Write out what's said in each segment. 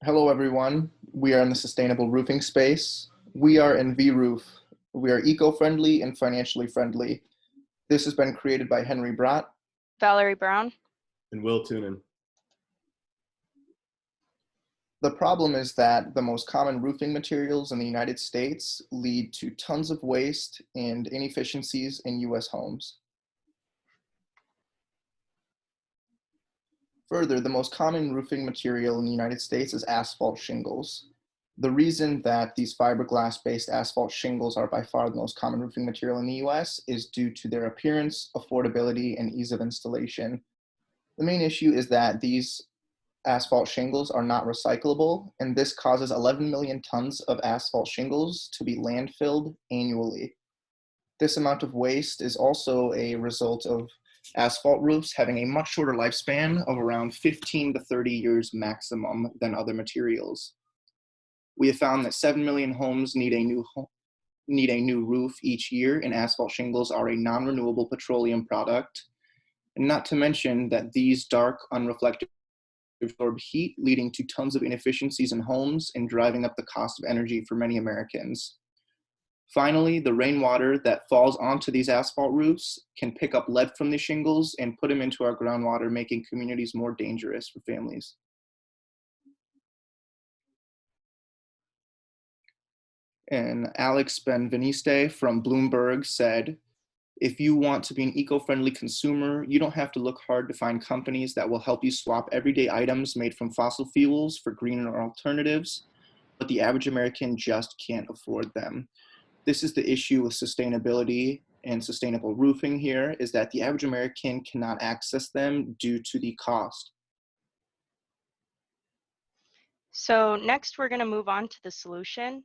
Hello, everyone. We are in the sustainable roofing space. We are Envi Roof. We are eco-friendly and financially friendly. This has been created by Henry Brott. Valerie Brown. And Will Tunin. The problem is that the most common roofing materials in the United States lead to tons of waste and inefficiencies in U.S. homes. Further, the most common roofing material in the United States is asphalt shingles. The reason that these fiberglass-based asphalt shingles are by far the most common roofing material in the US is due to their appearance, affordability, and ease of installation. The main issue is that these asphalt shingles are not recyclable, and this causes 11 million tons of asphalt shingles to be landfilled annually. This amount of waste is also a result of asphalt roofs having a much shorter lifespan of around 15 to 30 years maximum than other materials. We have found that 7 million homes need a new roof each year, and asphalt shingles are a non-renewable petroleum product. And not to mention that these dark, unreflective absorb heat, leading to tons of inefficiencies in homes and driving up the cost of energy for many Americans. Finally, the rainwater that falls onto these asphalt roofs can pick up lead from the shingles and put them into our groundwater, making communities more dangerous for families. And Alex Benveniste from Bloomberg said, if you want to be an eco-friendly consumer, you don't have to look hard to find companies that will help you swap everyday items made from fossil fuels for greener alternatives, but the average American just can't afford them. This is the issue with sustainability and sustainable roofing here, is that the average American cannot access them due to the cost. So next we're going to move on to the solution.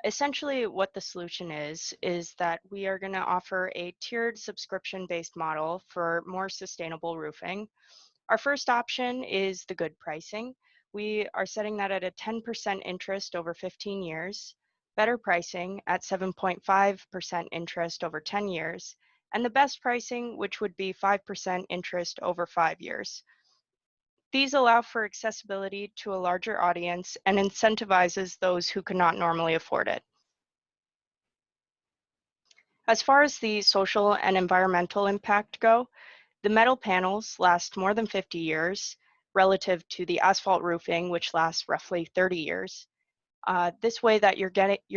Essentially what the solution is that we are going to offer a tiered subscription-based model for more sustainable roofing. Our first option is the good pricing. We are setting that at a 10% interest over 15 years, better pricing at 7.5% interest over 10 years, and the best pricing, which would be 5% interest over 5 years. These allow for accessibility to a larger audience and incentivizes those who could not normally afford it. As far as the social and environmental impact go, the metal panels last more than 50 years relative to the asphalt roofing, which lasts roughly 30 years. This way that you're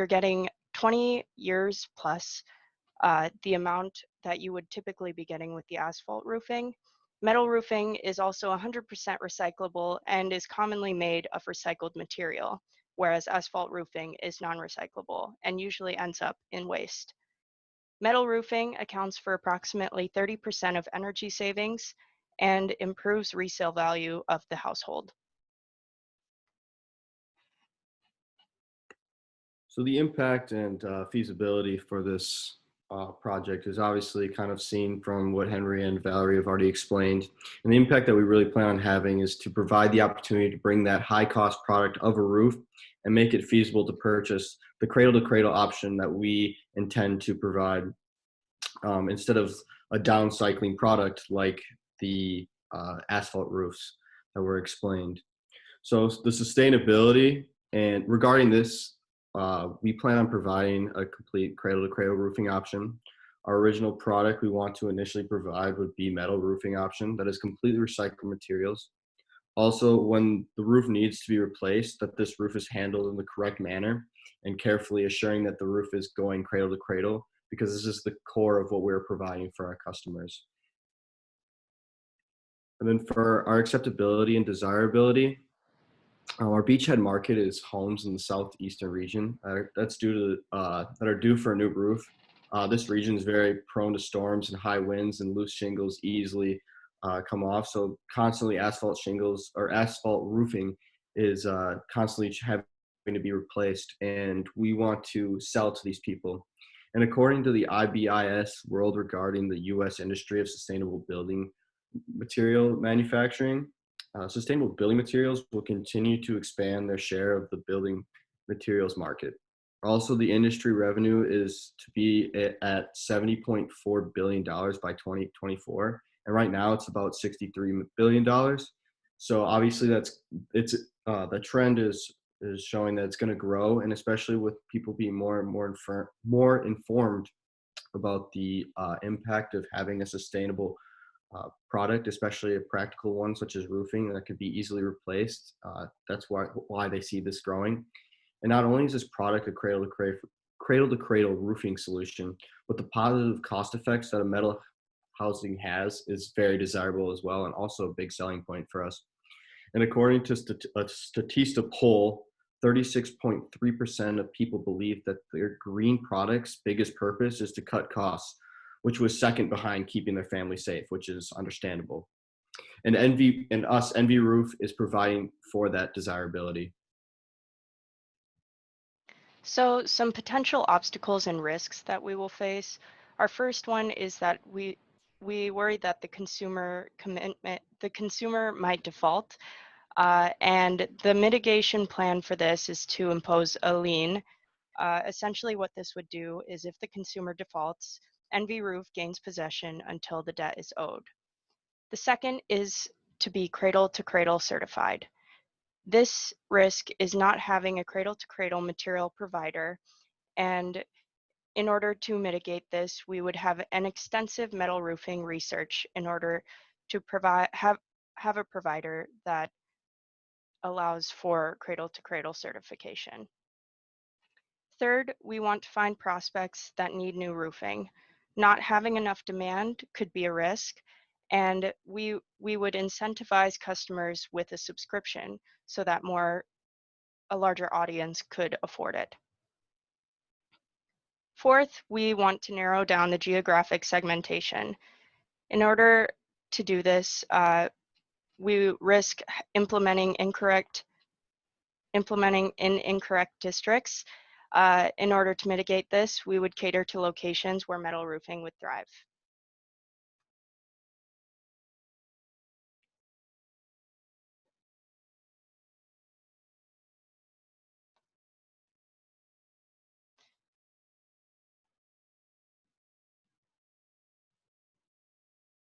getting 20 years plus the amount that you would typically be getting with the asphalt roofing. Metal roofing is also 100% recyclable and is commonly made of recycled material, whereas asphalt roofing is non-recyclable and usually ends up in waste. Metal roofing accounts for approximately 30% of energy savings and improves resale value of the household. So the impact and feasibility for this project is obviously kind of seen from what Henry and Valerie have already explained. And the impact that we really plan on having is to provide the opportunity to bring that high cost product of a roof and make it feasible to purchase the cradle to cradle option that we intend to provide instead of a downcycling product like the asphalt roofs that were explained. So the sustainability, and regarding this, we plan on providing a complete cradle-to-cradle roofing option. Our original product we want to initially provide would be metal roofing option that is completely recycled materials. Also, when the roof needs to be replaced, that this roof is handled in the correct manner and carefully assuring that the roof is going cradle to cradle, because this is the core of what we're providing for our customers. And then for our acceptability and desirability, our beachhead market is homes in the southeastern region. That's due to that are due for a new roof. This region is very prone to storms and high winds, and loose shingles easily come off. So constantly asphalt shingles or asphalt roofing is constantly having to be replaced, and we want to sell to these people. And according to the IBIS World regarding the U.S. industry of sustainable building material manufacturing, sustainable building materials will continue to expand their share of the building materials market. Also, the industry revenue is to be at $70.4 billion by 2024. And right now it's about $63 billion. So obviously the trend is showing that it's going to grow, and especially with people being more and more informed about the impact of having a sustainable product, especially a practical one such as roofing that could be easily replaced. That's why they see this growing. And not only is this product a cradle to cradle roofing solution, but the positive cost effects that a metal housing has is very desirable as well, and also a big selling point for us. And according to a Statista poll, 36.3% of people believe that their green product's biggest purpose is to cut costs, which was second behind keeping their family safe, which is understandable. And Envi Roof is providing for that desirability. So some potential obstacles and risks that we will face. Our first one is that we worry that the consumer might default. And the mitigation plan for this is to impose a lien. Essentially what this would do is if the consumer defaults, Envi Roof gains possession until the debt is owed. The second is to be cradle to cradle certified. This risk is not having a cradle to cradle material provider, and in order to mitigate this, we would have an extensive metal roofing research in order to have a provider that allows for cradle to cradle certification. Third, we want to find prospects that need new roofing. Not having enough demand could be a risk, and we would incentivize customers with a subscription so that a larger audience could afford it. Fourth, we want to narrow down the geographic segmentation. In order to do this, we risk implementing in incorrect districts. In order to mitigate this, we would cater to locations where metal roofing would thrive.